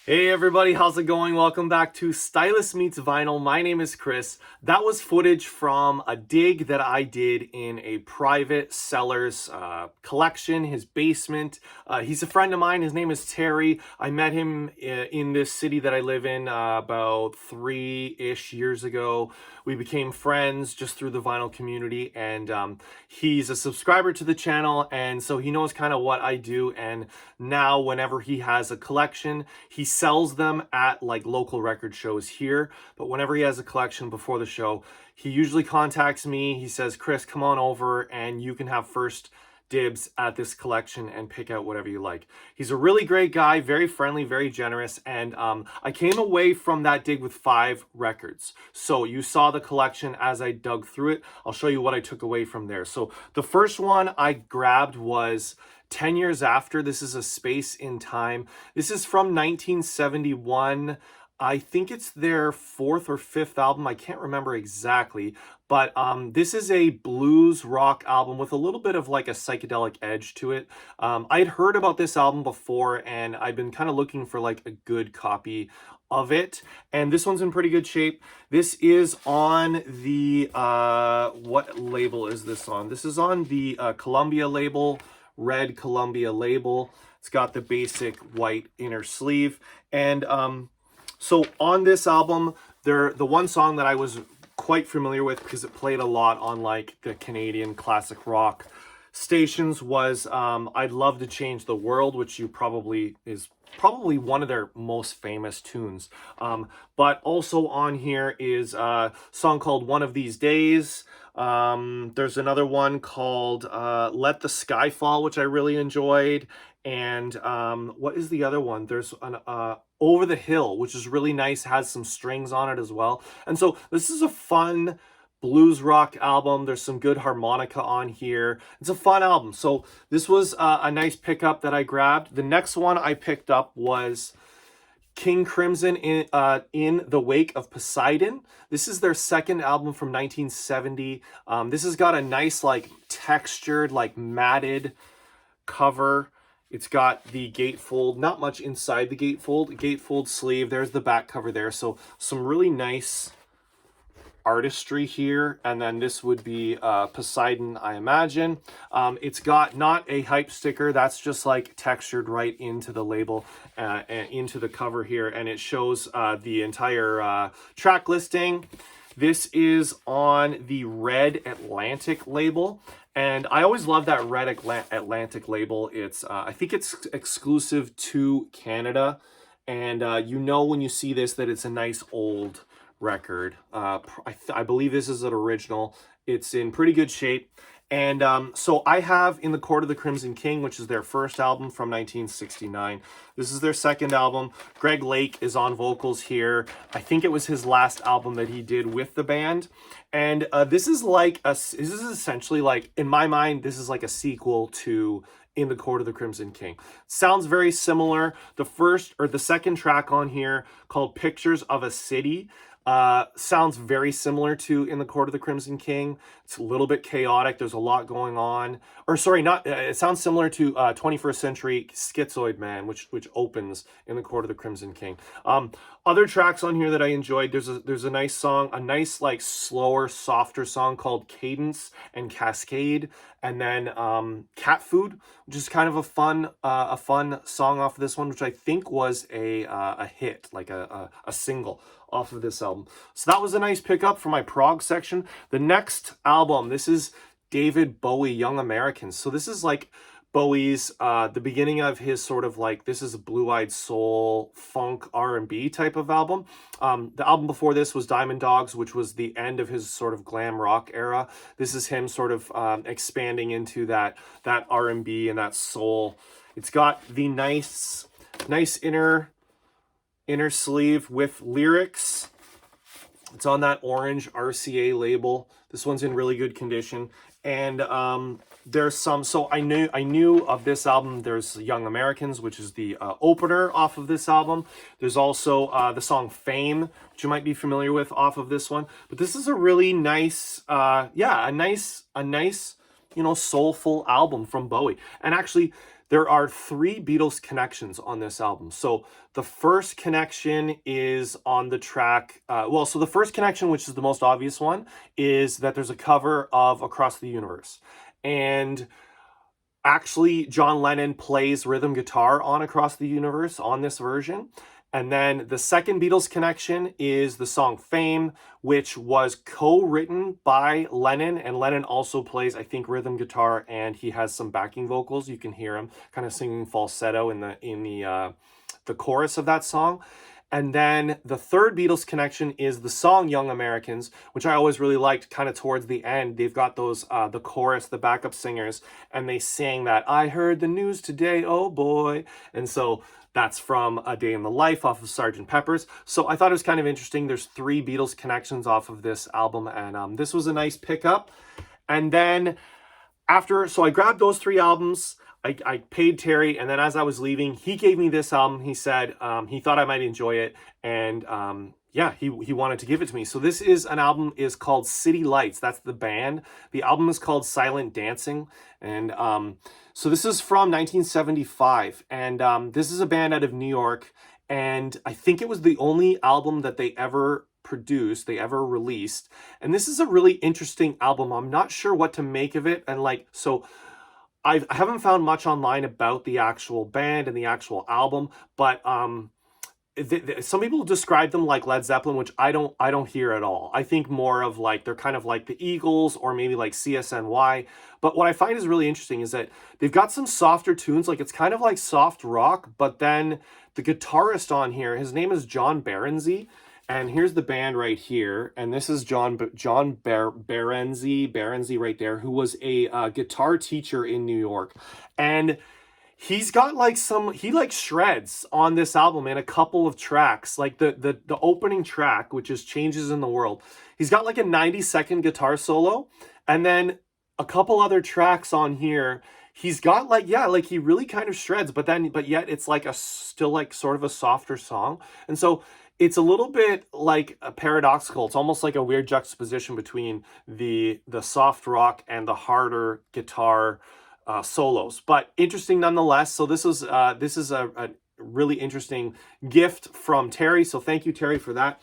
Hey everybody, how's it going? Welcome back to Stylist Meets Vinyl. My name is Chris. That was footage from a dig that I did in a private seller's collection, his basement. He's a friend of mine. His name is Terry. I met him in this city that I live in about 3-ish years ago. We became friends just through the vinyl community, and he's a subscriber to the channel, and so he knows kind of what I do. And now whenever he has a collection, he sells them at like local record shows here, but whenever he has a collection before the show, he usually contacts me. He says, Chris, come on over and you can have first dibs at this collection and pick out whatever you like. He's a really great guy, very friendly, very generous, and I came away from that dig with 5 records. So you saw the collection as I dug through it. I'll show you what I took away from there. So the first one I grabbed was 10 Years After. This is A Space in Time. This is from 1971. I think it's their 4th or 5th album. I can't remember exactly, but this is a blues rock album with a little bit of like a psychedelic edge to it. I'd heard about this album before, and I've been kind of looking for like a good copy of it, and this one's in pretty good shape. This is on the what label is this on? This is on the Columbia label, red Columbia label. It's got the basic white inner sleeve, and so on this album, the one song that I was quite familiar with because it played a lot on like the Canadian classic rock stations was I'd Love to Change the World, which is probably one of their most famous tunes. But also on here is a song called One of These Days. There's another one called Let the Sky Fall, which I really enjoyed. And what is the other one? There's an Over the Hill, which is really nice, has some strings on it as well. And so this is a fun blues rock album. There's some good harmonica on here. It's a fun album. So this was a nice pickup that I grabbed. The next one I picked up was King Crimson in the Wake of Poseidon. This is their second album from 1970. This has got a nice like textured, like matted cover. It's got the gatefold, not much inside the gatefold sleeve. There's the back cover there. So some really nice artistry here. And then this would be Poseidon, I imagine. It's got not a hype sticker. That's just like textured right into the label, and into the cover here. And it shows the entire track listing. This is on the Red Atlantic label. And I always love that Red Atlantic label. It's I think it's exclusive to Canada. And you know when you see this that it's a nice old record. I believe this is an original. It's in pretty good shape. And so I have In the Court of the Crimson King, which is their first album from 1969. This is their second album. Greg Lake is on vocals here. I think it was his last album that he did with the band. And this is essentially like, in my mind, this is like a sequel to In the Court of the Crimson King. Sounds very similar. The second track on here, called Pictures of a City, sounds very similar to In the Court of the Crimson King. It's a little bit chaotic. There's a lot going on. Or sorry, it sounds similar to 21st Century Schizoid Man, which opens In the Court of the Crimson King. Other tracks on here that I enjoyed, there's a nice song, a nice like slower, softer song called Cadence and Cascade, and then Cat Food, which is kind of a fun song off of this one, which I think was a hit, like a single off of this album. So that was a nice pickup for my prog section. The next album, this is David Bowie, Young Americans. So this is like Bowie's the beginning of his sort of like, this is a blue-eyed soul funk R&B type of album. The album before this was Diamond Dogs, which was the end of his sort of glam rock era. This is him sort of expanding into that R&B and that soul. It's got the nice inner sleeve with lyrics. It's on that orange RCA label. This one's in really good condition. And there's some, so I knew of this album. There's Young Americans, which is the opener off of this album. There's also the song Fame, which you might be familiar with off of this one. But this is a really nice, a nice, soulful album from Bowie. And actually, there are 3 Beatles connections on this album. So the first connection is on the track, so the first connection, which is the most obvious one, is that there's a cover of Across the Universe. And actually, John Lennon plays rhythm guitar on Across the Universe on this version. And then the second Beatles connection is the song Fame, which was co-written by Lennon. And Lennon also plays, I think, rhythm guitar, and he has some backing vocals. You can hear him kind of singing falsetto in the chorus of that song. And then the third Beatles connection is the song Young Americans, which I always really liked kind of towards the end. They've got those, the chorus, the backup singers, and they sing that, I heard the news today, oh boy. And so that's from A Day in the Life off of Sgt. Pepper's. So I thought it was kind of interesting. There's 3 Beatles connections off of this album, and this was a nice pickup. And then so I grabbed those 3 albums. I paid Terry, and then as I was leaving, he gave me this album. He said he thought I might enjoy it, and yeah, he wanted to give it to me. So this is an album is called City Lights. That's the band. The album is called Silent Dancing, and so this is from 1975, and this is a band out of New York, and I think it was the only album that they ever produced, they ever released, and this is a really interesting album. I'm not sure what to make of it, and I haven't found much online about the actual band and the actual album, but some people describe them like Led Zeppelin, which I don't hear at all. I think more of like they're kind of like the Eagles or maybe like CSNY. But what I find is really interesting is that they've got some softer tunes, like it's kind of like soft rock, but then the guitarist on here, his name is John Berenzi. And here's the band right here, and this is John Berenzi right there, who was a guitar teacher in New York, and he's got he shreds on this album in a couple of tracks, like the opening track, which is Changes in the World. He's got like a 90-second guitar solo, and then a couple other tracks on here. He's got he really kind of shreds, but yet it's like still like sort of a softer song, and so it's a little bit like a paradoxical. It's almost like a weird juxtaposition between the soft rock and the harder guitar solos, but interesting nonetheless. So this is a really interesting gift from Terry. So thank you, Terry, for that.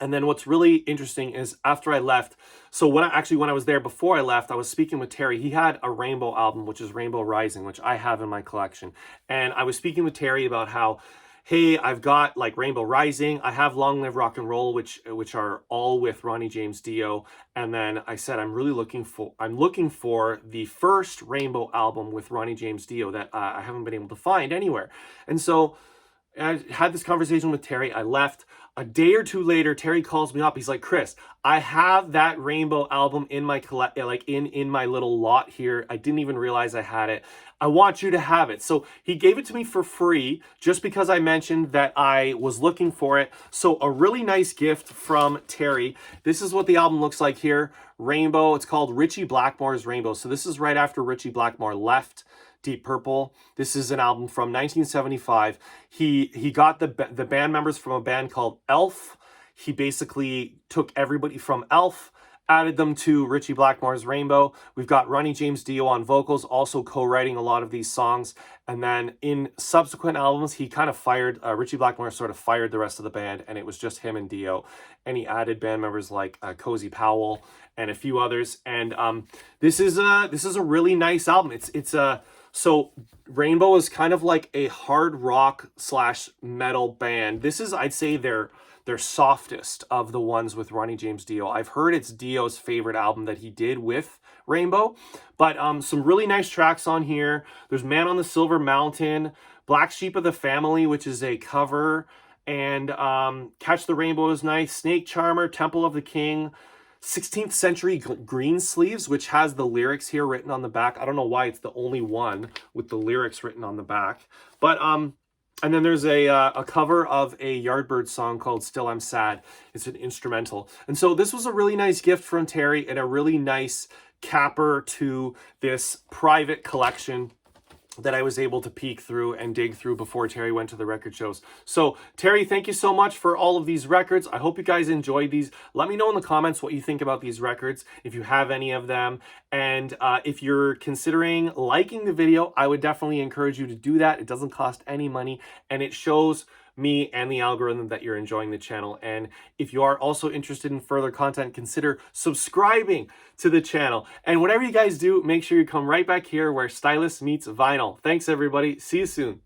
And then what's really interesting is after I left, so when I was there before I left, I was speaking with Terry. He had a Rainbow album, which is Rainbow Rising, which I have in my collection. And I was speaking with Terry about how, hey, I've got like Rainbow Rising, I have Long Live Rock and Roll, which are all with Ronnie James Dio, and then I said I'm looking for the first Rainbow album with Ronnie James Dio that I haven't been able to find anywhere. And so I had this conversation with Terry. I left. A day or two later, Terry calls me up. He's like, Chris, I have that Rainbow album in my in my little lot here. I didn't even realize I had it. I want you to have it. So he gave it to me for free just because I mentioned that I was looking for it. So a really nice gift from Terry. This is what the album looks like here. Rainbow. It's called Ritchie Blackmore's Rainbow. So this is right after Ritchie Blackmore left Deep Purple. This is an album from 1975. He got the band members from a band called Elf. He basically took everybody from Elf, added them to Ritchie Blackmore's Rainbow. We've got Ronnie James Dio on vocals, also co-writing a lot of these songs. And then in subsequent albums, he kind of fired, Ritchie Blackmore sort of fired the rest of the band, and it was just him and Dio. And he added band members like Cozy Powell and a few others. And this is a really nice album. So Rainbow is kind of like a hard rock / metal band. This is, I'd say, their softest of the ones with Ronnie James Dio. I've heard it's Dio's favorite album that he did with Rainbow, but some really nice tracks on here. There's Man on the Silver Mountain, Black Sheep of the Family, which is a cover, and Catch the Rainbow is nice, Snake Charmer, Temple of the King, 16th Century Greensleeves, which has the lyrics here written on the back. I don't know why it's the only one with the lyrics written on the back, but and then there's a cover of a Yardbirds song called Still I'm Sad. It's an instrumental. And so this was a really nice gift from Terry and a really nice capper to this private collection. that I was able to peek through and dig through before Terry went to the record shows. So Terry, thank you so much for all of these records. I hope you guys enjoyed these. Let me know in the comments what you think about these records, if you have any of them. And if you're considering liking the video, I would definitely encourage you to do that. It doesn't cost any money, and it shows me and the algorithm that you're enjoying the channel. And if you are also interested in further content, consider subscribing to the channel. And whatever you guys do, make sure you come right back here where Stylus meets vinyl. Thanks everybody. See you soon.